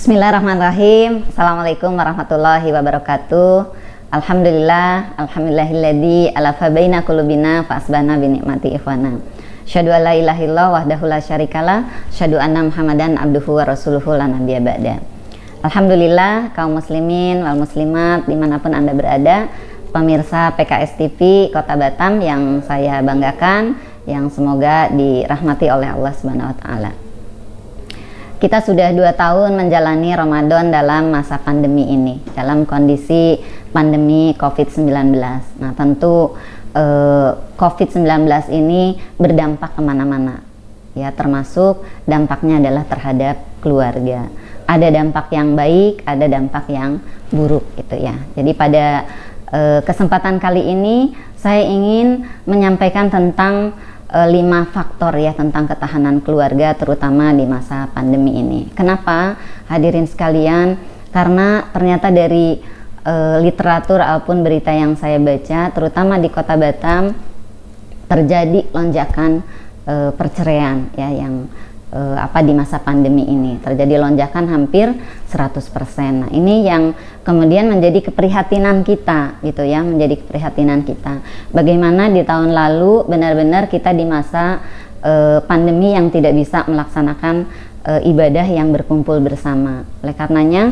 Bismillahirrahmanirrahim. Assalamualaikum warahmatullahi wabarakatuh. Alhamdulillahilladzi alafa baina qulubina fa asbahna bi ni'mati ikhwana. Asyhadu an la ilaha illallah wahdahu la syarikalah, asyhadu anna Muhammadan abduhu wa rasuluhu la nabiyya ba'da. Alhamdulillah kaum muslimin wal muslimat dimanapun Anda berada, pemirsa PKS TV Kota Batam yang saya banggakan, yang semoga dirahmati oleh Allah Subhanahu wa taala. Kita sudah 2 tahun menjalani Ramadan dalam masa pandemi ini, dalam kondisi pandemi COVID-19. Nah, tentu COVID-19 ini berdampak kemana-mana, ya, termasuk dampaknya adalah terhadap keluarga. Ada dampak yang baik, ada dampak yang buruk, gitu ya. Jadi pada kesempatan kali ini saya ingin menyampaikan tentang 5 faktor ya tentang ketahanan keluarga terutama di masa pandemi ini. Kenapa hadirin sekalian? Karena ternyata dari literatur ataupun berita yang saya baca, terutama di Kota Batam terjadi lonjakan perceraian ya yang di masa pandemi ini terjadi lonjakan hampir 100%. Nah, ini yang kemudian menjadi keprihatinan kita gitu ya, menjadi keprihatinan kita. Bagaimana di tahun lalu benar-benar kita di masa pandemi yang tidak bisa melaksanakan ibadah yang berkumpul bersama. Oleh karenanya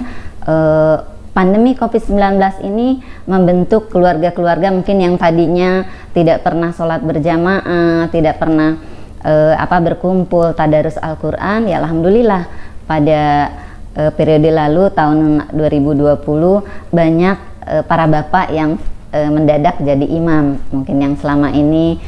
pandemi COVID-19 ini membentuk keluarga-keluarga mungkin yang tadinya tidak pernah sholat berjamaah, tidak pernah berkumpul tadarus Al-Quran, ya alhamdulillah pada periode lalu tahun 2020 banyak para bapak yang mendadak jadi imam, mungkin yang selama ini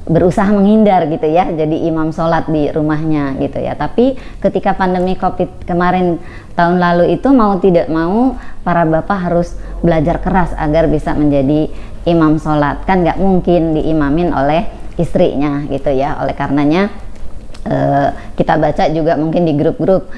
berusaha menghindar gitu ya, jadi imam sholat di rumahnya gitu ya. Tapi ketika pandemi COVID kemarin tahun lalu itu mau tidak mau para bapak harus belajar keras agar bisa menjadi imam sholat, kan nggak mungkin diimamin oleh istrinya gitu ya. Oleh karenanya kita baca juga mungkin di grup-grup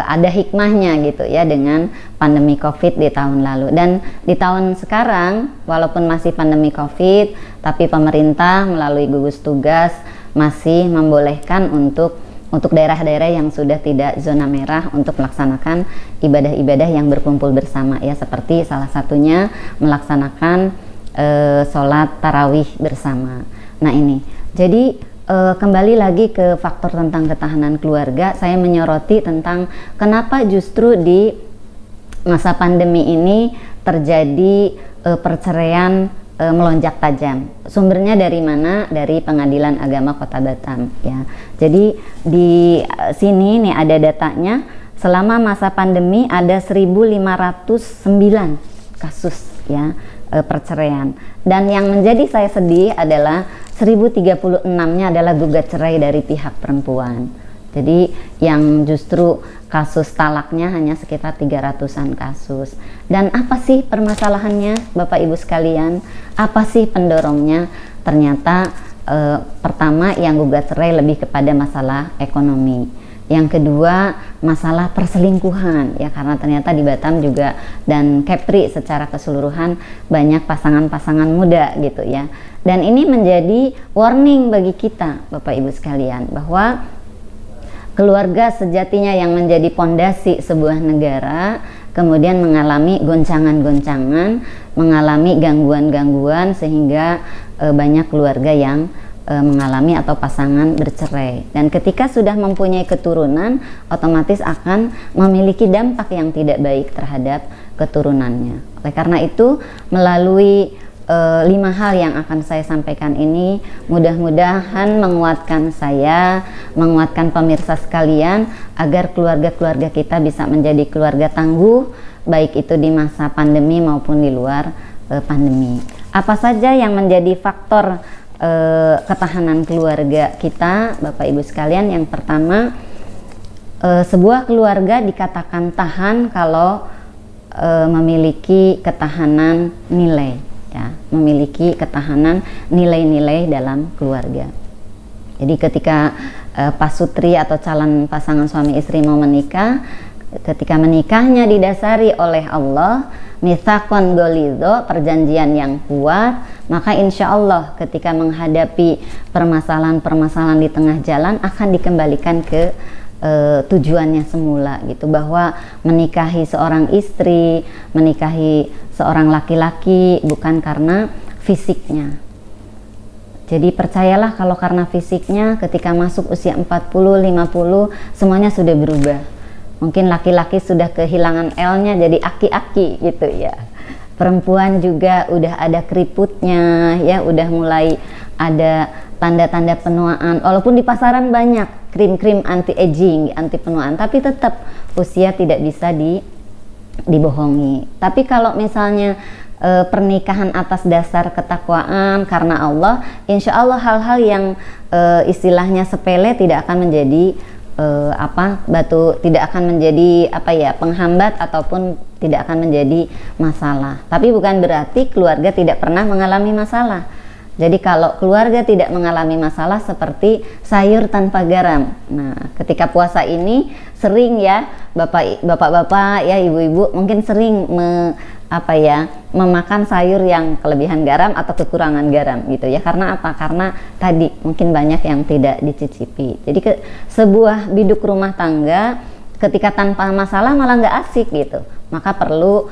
ada hikmahnya gitu ya dengan pandemi COVID di tahun lalu. Dan di tahun sekarang walaupun masih pandemi COVID, tapi pemerintah melalui gugus tugas masih membolehkan untuk daerah-daerah yang sudah tidak zona merah untuk melaksanakan ibadah-ibadah yang berkumpul bersama ya, seperti salah satunya melaksanakan sholat tarawih bersama. Nah ini, jadi kembali lagi ke faktor tentang ketahanan keluarga, saya menyoroti tentang kenapa justru di masa pandemi ini terjadi perceraian melonjak tajam. Sumbernya dari mana? Dari Pengadilan Agama Kota Batam ya. Jadi di sini nih ada datanya, selama masa pandemi ada 1.509 kasus ya perceraian, dan yang menjadi saya sedih adalah 1036-nya adalah gugat cerai dari pihak perempuan. Jadi yang justru kasus talaknya hanya sekitar 300-an kasus. Dan apa sih permasalahannya Bapak Ibu sekalian? Apa sih pendorongnya? Ternyata pertama yang gugat cerai lebih kepada masalah ekonomi. Yang kedua masalah perselingkuhan ya, karena ternyata di Batam juga dan Kepri secara keseluruhan banyak pasangan-pasangan muda gitu ya. Dan ini menjadi warning bagi kita Bapak Ibu sekalian, bahwa keluarga sejatinya yang menjadi pondasi sebuah negara kemudian mengalami goncangan-goncangan, mengalami gangguan-gangguan sehingga banyak keluarga yang mengalami atau pasangan bercerai. Dan ketika sudah mempunyai keturunan, otomatis akan memiliki dampak yang tidak baik terhadap keturunannya. Oleh karena itu, melalui 5 hal yang akan saya sampaikan ini mudah-mudahan menguatkan saya, menguatkan pemirsa sekalian, agar keluarga-keluarga kita bisa menjadi keluarga tangguh, baik itu di masa pandemi maupun di luar pandemi. Apa saja yang menjadi faktor ketahanan keluarga kita Bapak Ibu sekalian? Yang pertama, sebuah keluarga dikatakan tahan kalau memiliki ketahanan nilai ya, memiliki ketahanan nilai-nilai dalam keluarga. Jadi ketika pasutri atau calon pasangan suami istri mau menikah, ketika menikahnya didasari oleh Allah, mitsaqon ghalidho, perjanjian yang kuat, maka insya Allah ketika menghadapi permasalahan-permasalahan di tengah jalan akan dikembalikan ke tujuannya semula gitu, bahwa menikahi seorang istri, menikahi seorang laki-laki bukan karena fisiknya. Jadi percayalah kalau karena fisiknya ketika masuk usia 40, 50 semuanya sudah berubah. Mungkin laki-laki sudah kehilangan L-nya jadi aki-aki gitu ya. Perempuan juga udah ada keriputnya ya, udah mulai ada tanda-tanda penuaan. Walaupun di pasaran banyak krim-krim anti aging, anti penuaan, tapi tetap usia tidak bisa dibohongi. Tapi kalau misalnya pernikahan atas dasar ketakwaan karena Allah, insya Allah hal-hal yang istilahnya sepele tidak akan menjadi tidak akan menjadi penghambat ataupun tidak akan menjadi masalah. Tapi bukan berarti keluarga tidak pernah mengalami masalah. Jadi kalau keluarga tidak mengalami masalah seperti sayur tanpa garam. Nah, ketika puasa ini sering ya bapak-bapak ya, ibu-ibu mungkin sering memakan sayur yang kelebihan garam atau kekurangan garam gitu ya. Karena apa? Karena tadi mungkin banyak yang tidak dicicipi. Jadi sebuah biduk rumah tangga ketika tanpa masalah malah nggak asik gitu. Maka perlu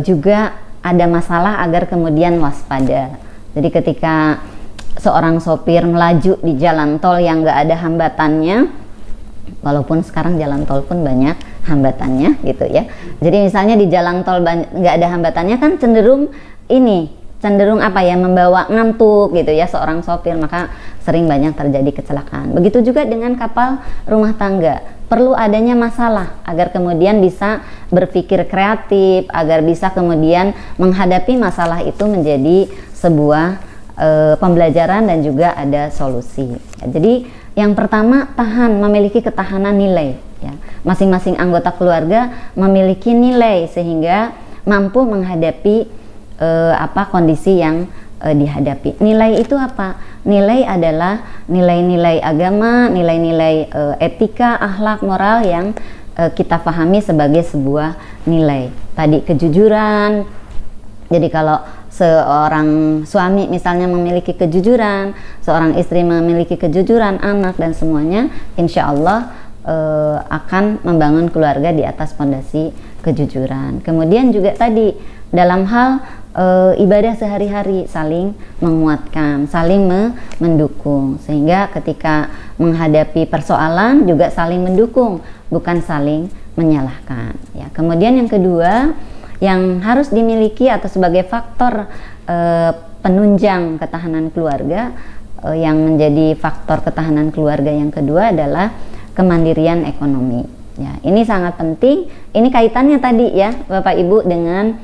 juga ada masalah agar kemudian waspada. Jadi ketika seorang sopir melaju di jalan tol yang nggak ada hambatannya, walaupun sekarang jalan tol pun banyak hambatannya gitu ya. Jadi misalnya di jalan tol nggak ada hambatannya kan cenderung membawa ngantuk gitu ya seorang sopir, maka sering banyak terjadi kecelakaan. Begitu juga dengan kapal rumah tangga, perlu adanya masalah agar kemudian bisa berpikir kreatif, agar bisa kemudian menghadapi masalah itu menjadi sebuah pembelajaran dan juga ada solusi. Jadi yang pertama, memiliki ketahanan nilai ya. Masing-masing anggota keluarga memiliki nilai sehingga mampu menghadapi kondisi yang dihadapi. Nilai itu apa? Nilai adalah nilai-nilai agama, nilai-nilai etika, akhlak, moral yang kita pahami sebagai sebuah nilai. Tadi kejujuran. Jadi kalau seorang suami misalnya memiliki kejujuran, seorang istri memiliki kejujuran, anak dan semuanya, insya Allah akan membangun keluarga di atas fondasi kejujuran. Kemudian juga tadi dalam hal ibadah sehari-hari saling menguatkan, saling mendukung, sehingga ketika menghadapi persoalan juga saling mendukung, bukan saling menyalahkan ya. Kemudian yang kedua yang harus dimiliki atau sebagai faktor penunjang ketahanan keluarga, yang menjadi faktor ketahanan keluarga yang kedua adalah kemandirian ekonomi ya. Ini sangat penting, ini kaitannya tadi ya Bapak Ibu dengan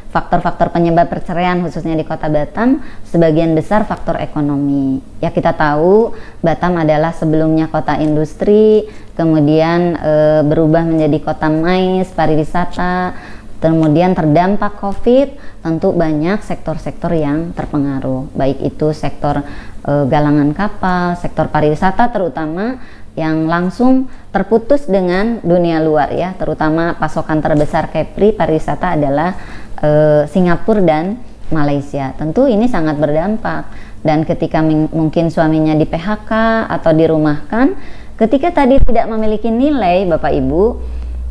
faktor-faktor penyebab perceraian khususnya di Kota Batam, sebagian besar faktor ekonomi ya. Kita tahu Batam adalah sebelumnya kota industri, kemudian berubah menjadi kota mais, pariwisata, kemudian terdampak COVID, tentu banyak sektor-sektor yang terpengaruh, baik itu sektor galangan kapal, sektor pariwisata terutama yang langsung terputus dengan dunia luar ya, terutama pasokan terbesar Kepri pariwisata adalah Singapura dan Malaysia. Tentu ini sangat berdampak, dan ketika mungkin suaminya di PHK atau dirumahkan, ketika tadi tidak memiliki nilai Bapak Ibu,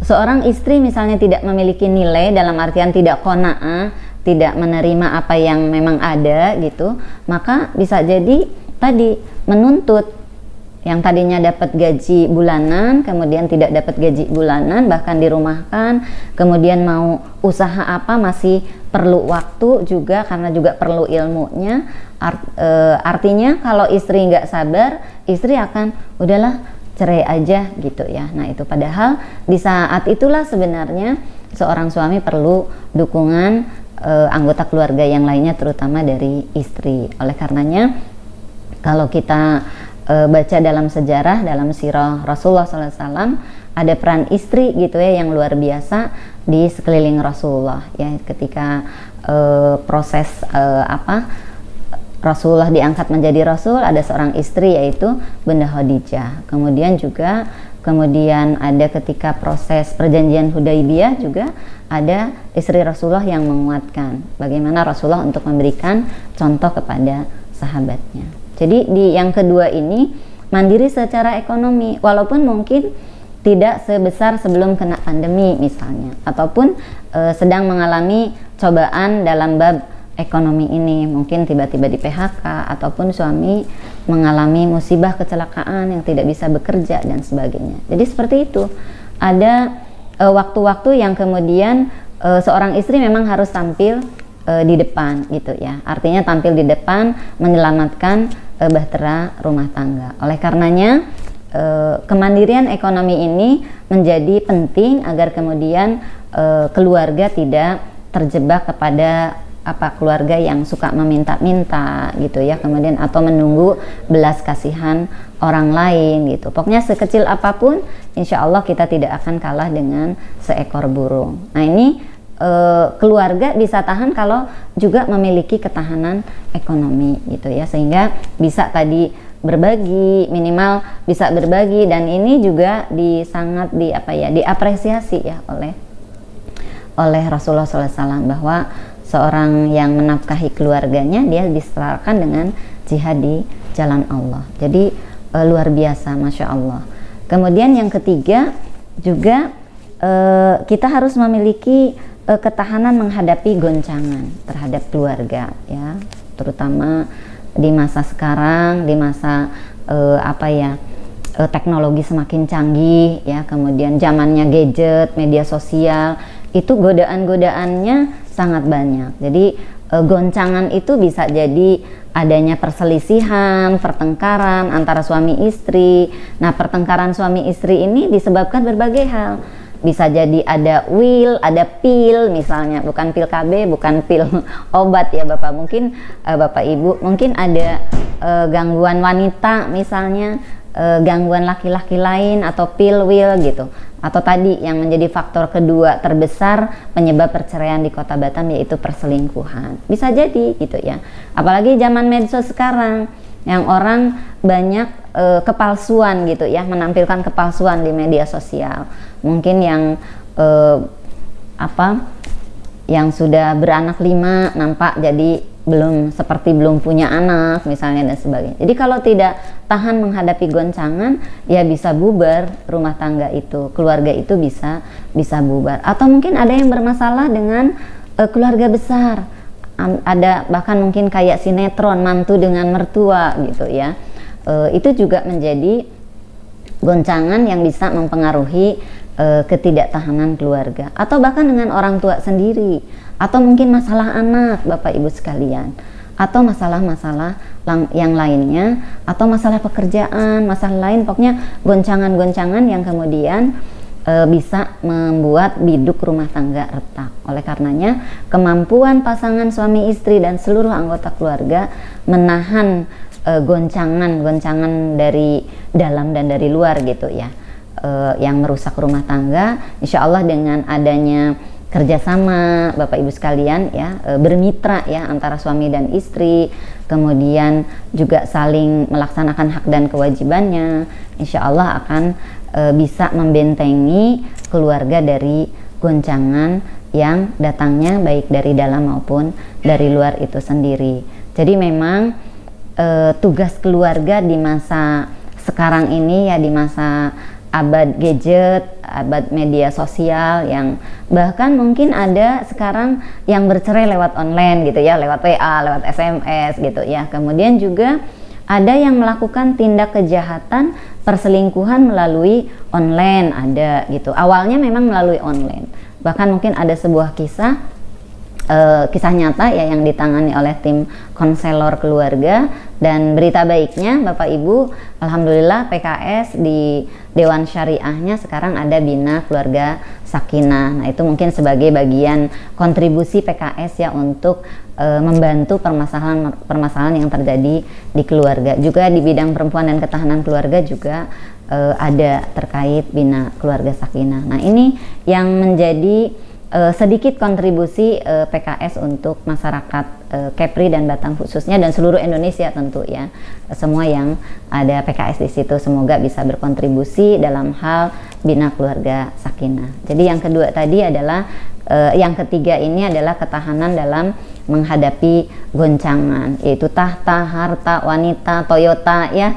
seorang istri misalnya tidak memiliki nilai dalam artian tidak qanaah, tidak menerima apa yang memang ada gitu, maka bisa jadi tadi menuntut yang tadinya dapat gaji bulanan, kemudian tidak dapat gaji bulanan, bahkan dirumahkan, kemudian mau usaha apa masih perlu waktu juga karena juga perlu ilmunya. Artinya kalau istri nggak sabar, istri akan udahlah cerai aja gitu ya. Nah itu padahal di saat itulah sebenarnya seorang suami perlu dukungan anggota keluarga yang lainnya, terutama dari istri. Oleh karenanya kalau kita baca dalam sejarah, dalam sirah Rasulullah SAW, ada peran istri gitu ya yang luar biasa di sekeliling Rasulullah ya. Ketika proses Rasulullah diangkat menjadi Rasul, ada seorang istri yaitu Bunda Khadijah. Kemudian ada ketika proses perjanjian Hudaibiyah juga ada istri Rasulullah yang menguatkan bagaimana Rasulullah untuk memberikan contoh kepada sahabatnya. Jadi di yang kedua ini mandiri secara ekonomi, walaupun mungkin tidak sebesar sebelum kena pandemi misalnya, ataupun sedang mengalami cobaan dalam bab ekonomi ini, mungkin tiba-tiba di PHK, ataupun suami mengalami musibah kecelakaan yang tidak bisa bekerja dan sebagainya. Jadi seperti itu, ada waktu-waktu yang kemudian seorang istri memang harus tampil di depan gitu ya, artinya tampil di depan menyelamatkan bahtera rumah tangga. Oleh karenanya kemandirian ekonomi ini menjadi penting agar kemudian keluarga tidak terjebak kepada keluarga yang suka meminta-minta gitu ya, kemudian atau menunggu belas kasihan orang lain gitu. Pokoknya sekecil apapun, insya Allah kita tidak akan kalah dengan seekor burung. Nah ini keluarga bisa tahan kalau juga memiliki ketahanan ekonomi gitu ya, sehingga bisa tadi berbagi, minimal bisa berbagi, dan ini juga sangat diapresiasi ya oleh Rasulullah SAW, bahwa seorang yang menafkahi keluarganya dia diselarkan dengan jihad di jalan Allah. Jadi luar biasa, Masya Allah. Kemudian yang ketiga juga kita harus memiliki ketahanan menghadapi goncangan terhadap keluarga ya, terutama di masa sekarang, di masa teknologi semakin canggih ya, kemudian zamannya gadget, media sosial, itu godaan-godaannya sangat banyak. Jadi goncangan itu bisa jadi adanya perselisihan, pertengkaran antara suami istri. Nah, pertengkaran suami istri ini disebabkan berbagai hal. Bisa jadi ada ada pil misalnya, bukan pil KB, bukan pil obat ya Bapak. Mungkin Bapak Ibu, mungkin ada gangguan wanita misalnya, gangguan laki-laki lain, atau pil gitu. Atau tadi yang menjadi faktor kedua terbesar penyebab perceraian di Kota Batam, yaitu perselingkuhan. Bisa jadi gitu ya. Apalagi zaman medsos sekarang yang orang banyak kepalsuan gitu ya, menampilkan kepalsuan di media sosial. Mungkin yang yang sudah beranak 5 nampak jadi belum punya anak misalnya dan sebagainya. Jadi kalau tidak tahan menghadapi goncangan, ya bisa bubar rumah tangga itu, keluarga itu bisa bubar. Atau mungkin ada yang bermasalah dengan keluarga besar, ada bahkan mungkin kayak sinetron mantu dengan mertua gitu ya. Itu juga menjadi goncangan yang bisa mempengaruhi ketidaktahanan keluarga, atau bahkan dengan orang tua sendiri, atau mungkin masalah anak Bapak Ibu sekalian, atau masalah-masalah yang lainnya, atau masalah pekerjaan, masalah lain, pokoknya goncangan-goncangan yang kemudian bisa membuat biduk rumah tangga retak. Oleh karenanya kemampuan pasangan suami istri dan seluruh anggota keluarga menahan goncangan dari dalam dan dari luar gitu ya, yang merusak rumah tangga, insya Allah dengan adanya kerjasama Bapak Ibu sekalian ya, bermitra ya antara suami dan istri, kemudian juga saling melaksanakan hak dan kewajibannya, insya Allah akan bisa membentengi keluarga dari goncangan yang datangnya baik dari dalam maupun dari luar itu sendiri. Jadi memang tugas keluarga di masa sekarang ini ya, di masa abad gadget, abad media sosial, yang bahkan mungkin ada sekarang yang bercerai lewat online gitu ya, lewat WA, lewat SMS gitu ya. Kemudian juga ada yang melakukan tindak kejahatan perselingkuhan melalui online, ada gitu. Awalnya memang melalui online. Bahkan mungkin ada sebuah kisah nyata ya yang ditangani oleh tim konselor keluarga. Dan berita baiknya Bapak Ibu, alhamdulillah PKS di Dewan Syariahnya sekarang ada Bina Keluarga Sakinah. Nah, itu mungkin sebagai bagian kontribusi PKS ya untuk membantu permasalahan yang terjadi di keluarga. Juga di bidang perempuan dan ketahanan keluarga juga ada terkait Bina Keluarga Sakinah. Nah, ini yang menjadi sedikit kontribusi PKS untuk masyarakat Kepri dan Batam khususnya, dan seluruh Indonesia tentu ya, semua yang ada PKS di situ semoga bisa berkontribusi dalam hal Bina Keluarga Sakinah. Jadi yang kedua tadi adalah Yang ketiga ini adalah ketahanan dalam menghadapi goncangan, yaitu tahta, harta, wanita, Toyota ya,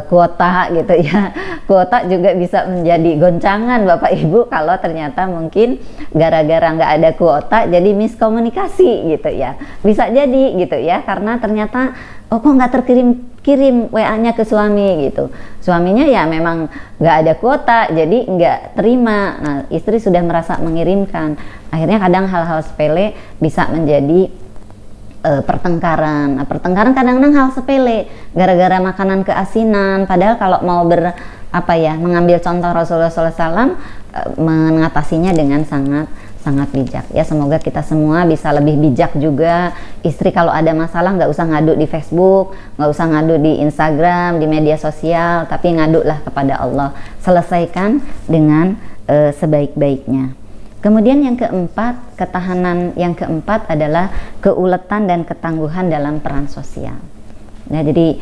kuota gitu ya. Kuota juga bisa menjadi goncangan Bapak Ibu kalau ternyata mungkin gara-gara nggak ada kuota jadi miskomunikasi gitu ya. Bisa jadi gitu ya, karena ternyata kok nggak terkirim WA-nya ke suami gitu. Suaminya ya memang nggak ada kuota, jadi nggak terima. Nah, istri sudah merasa mengirimkan. Akhirnya kadang hal-hal sepele bisa menjadi pertengkaran. Nah, pertengkaran kadang-kadang hal sepele, gara-gara makanan keasinan. Padahal kalau mau mengambil contoh Rasulullah SAW, mengatasinya dengan sangat bijak. Ya, semoga kita semua bisa lebih bijak juga. Istri kalau ada masalah nggak usah ngadu di Facebook, nggak usah ngadu di Instagram, di media sosial, tapi ngaduklah kepada Allah. Selesaikan dengan sebaik-baiknya. Kemudian yang keempat, ketahanan yang keempat adalah keuletan dan ketangguhan dalam peran sosial. Nah, jadi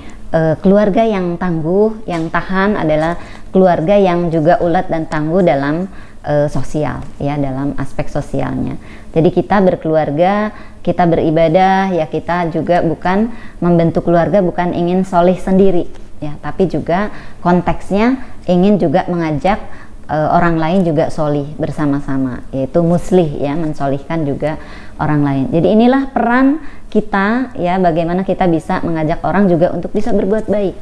keluarga yang tangguh, yang tahan adalah keluarga yang juga ulet dan tangguh dalam sosial, ya, dalam aspek sosialnya. Jadi kita berkeluarga, kita beribadah, ya kita juga bukan membentuk keluarga, bukan ingin solih sendiri, ya, tapi juga konteksnya ingin juga mengajak orang lain juga solih bersama-sama, yaitu muslih, ya, mensolihkan juga orang lain. Jadi inilah peran kita, ya, bagaimana kita bisa mengajak orang juga untuk bisa berbuat baik.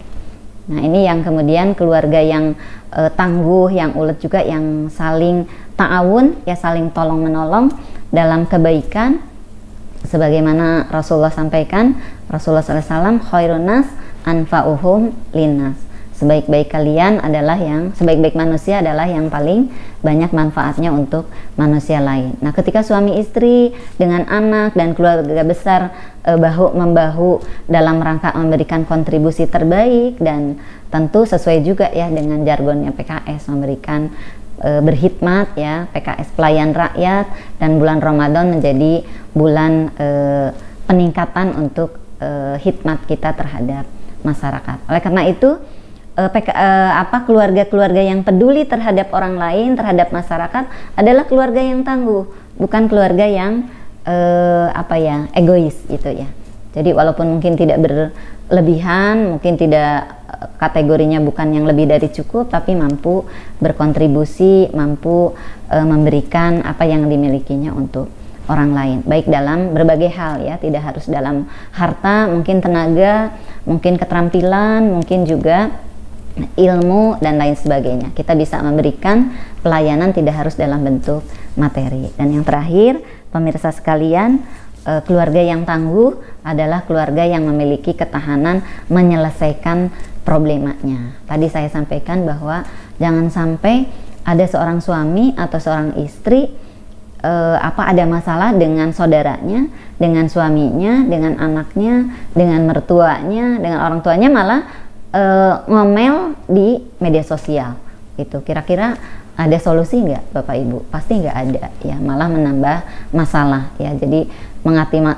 Nah, ini yang kemudian keluarga yang tangguh, yang ulet juga, yang saling ta'awun, ya, saling tolong menolong dalam kebaikan. Sebagaimana Rasulullah sampaikan, Rasulullah SAW, khairun nas anfa'uhum linnas. Sebaik-baik kalian adalah sebaik-baik manusia adalah yang paling banyak manfaatnya untuk manusia lain. Nah, ketika suami istri dengan anak dan keluarga besar bahu-membahu dalam rangka memberikan kontribusi terbaik, dan tentu sesuai juga ya dengan jargonnya PKS, memberikan berkhidmat, ya, PKS pelayan rakyat, dan bulan Ramadan menjadi bulan peningkatan untuk khidmat kita terhadap masyarakat. Oleh karena itu keluarga-keluarga yang peduli terhadap orang lain, terhadap masyarakat adalah keluarga yang tangguh, bukan keluarga yang egois gitu ya. Jadi walaupun mungkin tidak berlebihan, mungkin tidak kategorinya bukan yang lebih dari cukup, tapi mampu berkontribusi, mampu memberikan apa yang dimilikinya untuk orang lain, baik dalam berbagai hal, ya, tidak harus dalam harta, mungkin tenaga, mungkin keterampilan, mungkin juga ilmu dan lain sebagainya. Kita bisa memberikan pelayanan tidak harus dalam bentuk materi. Dan yang terakhir, pemirsa sekalian, keluarga yang tangguh adalah keluarga yang memiliki ketahanan menyelesaikan problemanya. Tadi saya sampaikan bahwa jangan sampai ada seorang suami atau seorang istri ada masalah dengan saudaranya, dengan suaminya, dengan anaknya, dengan mertuanya, dengan orang tuanya, malah ngomel di media sosial gitu. Kira-kira ada solusi nggak Bapak Ibu? Pasti nggak ada, ya, malah menambah masalah, ya. Jadi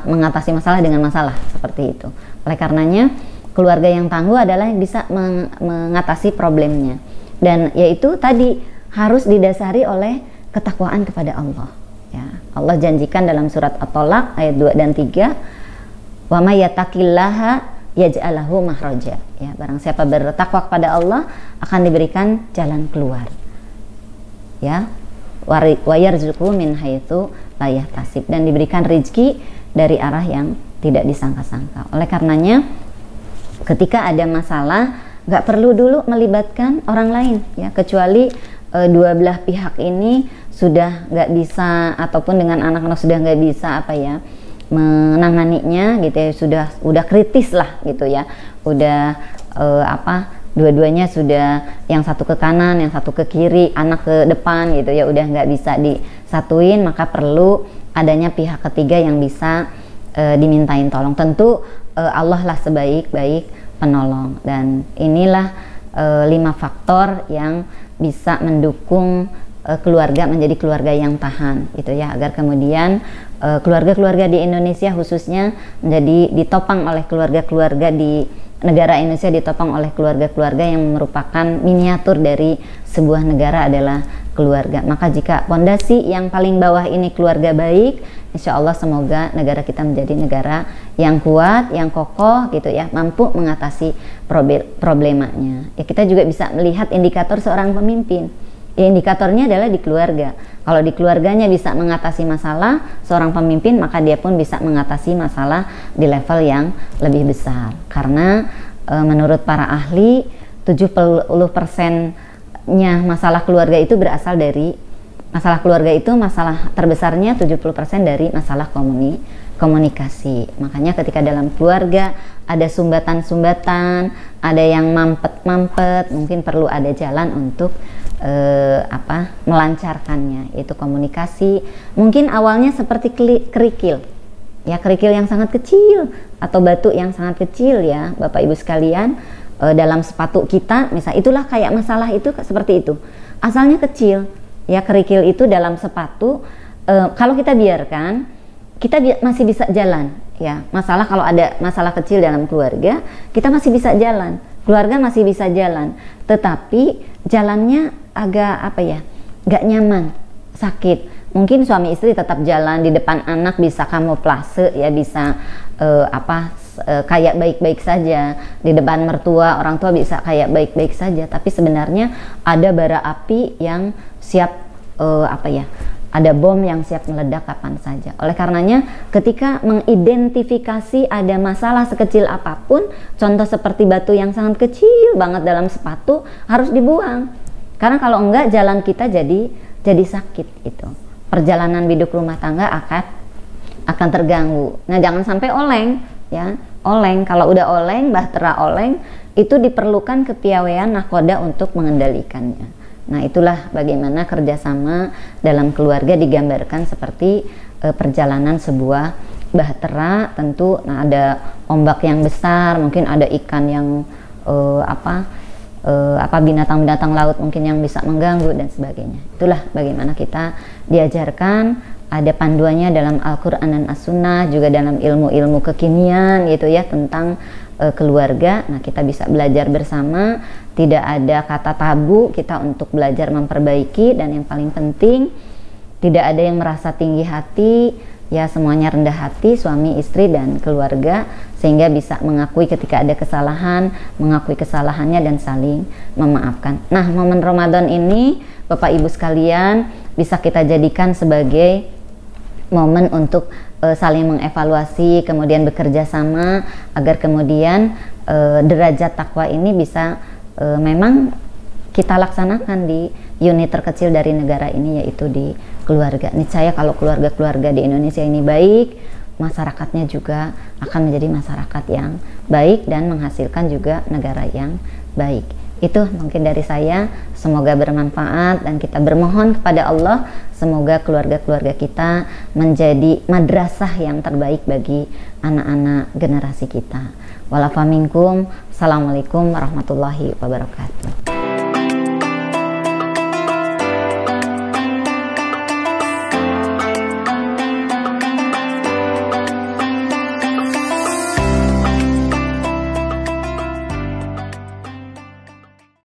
mengatasi masalah dengan masalah seperti itu. Oleh karenanya keluarga yang tangguh adalah yang bisa mengatasi problemnya, dan yaitu tadi harus didasari oleh ketakwaan kepada Allah, ya. Allah janjikan dalam surat At-Tolaq ayat 2 dan 3, wa may yattaqillaha yaj'al lahu makhraja, ya, barang siapa bertakwa kepada Allah akan diberikan jalan keluar, ya, wa yarzuqhu min haitsu la yahtasib, dan diberikan rezeki dari arah yang tidak disangka-sangka. Oleh karenanya ketika ada masalah nggak perlu dulu melibatkan orang lain, ya, kecuali dua belah pihak ini sudah nggak bisa, ataupun dengan anak-anak sudah nggak bisa menanganinya gitu ya, udah kritis lah gitu ya, udah dua-duanya sudah, yang satu ke kanan, yang satu ke kiri, anak ke depan gitu ya, udah nggak bisa disatuin, maka perlu adanya pihak ketiga yang bisa dimintain tolong. Tentu Allah lah sebaik-baik penolong, dan inilah 5 faktor yang bisa mendukung keluarga menjadi keluarga yang tahan gitu ya, agar kemudian keluarga-keluarga di Indonesia khususnya menjadi ditopang oleh keluarga-keluarga di negara Indonesia, ditopang oleh keluarga-keluarga yang merupakan miniatur dari sebuah negara adalah keluarga. Maka jika pondasi yang paling bawah ini keluarga baik, insya Allah semoga negara kita menjadi negara yang kuat, yang kokoh gitu ya, mampu mengatasi problemanya. Ya, kita juga bisa melihat indikator seorang pemimpin. Ya, indikatornya adalah di keluarga. Kalau di keluarganya bisa mengatasi masalah seorang pemimpin, maka dia pun bisa mengatasi masalah di level yang lebih besar. Karena menurut para ahli 70%-nya masalah keluarga itu berasal dari masalah keluarga, itu masalah terbesarnya 70% dari masalah komunikasi. Makanya ketika dalam keluarga ada sumbatan-sumbatan, ada yang mampet-mampet, mungkin perlu ada jalan untuk melancarkannya, yaitu komunikasi. Mungkin awalnya seperti kerikil, ya, kerikil yang sangat kecil atau batu yang sangat kecil ya Bapak Ibu sekalian, dalam sepatu kita misal, itulah kayak masalah itu seperti itu, asalnya kecil ya, kerikil itu dalam sepatu. Kalau kita biarkan, kita masih bisa jalan ya. Masalah, kalau ada masalah kecil dalam keluarga, kita masih bisa jalan, keluarga masih bisa jalan, tetapi jalannya agak nggak nyaman, sakit. Mungkin suami istri tetap jalan, di depan anak bisa kamuflase ya, bisa kayak baik-baik saja, di depan mertua, orang tua bisa kayak baik-baik saja, tapi sebenarnya ada bara api yang siap ada bom yang siap meledak kapan saja. Oleh karenanya, ketika mengidentifikasi ada masalah sekecil apapun, contoh seperti batu yang sangat kecil banget dalam sepatu, harus dibuang. Karena kalau enggak, jalan kita jadi sakit itu. Perjalanan hidup rumah tangga akan terganggu. Nah, jangan sampai oleng ya. Oleng, kalau udah oleng, bahtera oleng, itu diperlukan kepiawaian nakoda untuk mengendalikannya. Nah, itulah bagaimana kerjasama dalam keluarga digambarkan seperti perjalanan sebuah bahtera. Tentu ada ombak yang besar, mungkin ada ikan yang binatang-binatang laut mungkin yang bisa mengganggu dan sebagainya. Itulah bagaimana kita diajarkan, ada panduannya dalam Al-Quran dan As-Sunnah, juga dalam ilmu-ilmu kekinian gitu ya, tentang keluarga. Nah, kita bisa belajar bersama, tidak ada kata tabu kita untuk belajar memperbaiki, dan yang paling penting tidak ada yang merasa tinggi hati ya, semuanya rendah hati, suami, istri, dan keluarga, sehingga bisa mengakui ketika ada kesalahan, mengakui kesalahannya, dan saling memaafkan. Nah, momen Ramadan ini Bapak Ibu sekalian bisa kita jadikan sebagai momen untuk saling mengevaluasi, kemudian bekerja sama agar kemudian derajat takwa ini bisa memang kita laksanakan di unit terkecil dari negara ini, yaitu di keluarga. Niscaya kalau keluarga-keluarga di Indonesia ini baik, masyarakatnya juga akan menjadi masyarakat yang baik dan menghasilkan juga negara yang baik. Itu mungkin dari saya, semoga bermanfaat, dan kita bermohon kepada Allah semoga keluarga-keluarga kita menjadi madrasah yang terbaik bagi anak-anak generasi kita. Walafaminkum, assalamualaikum warahmatullahi wabarakatuh.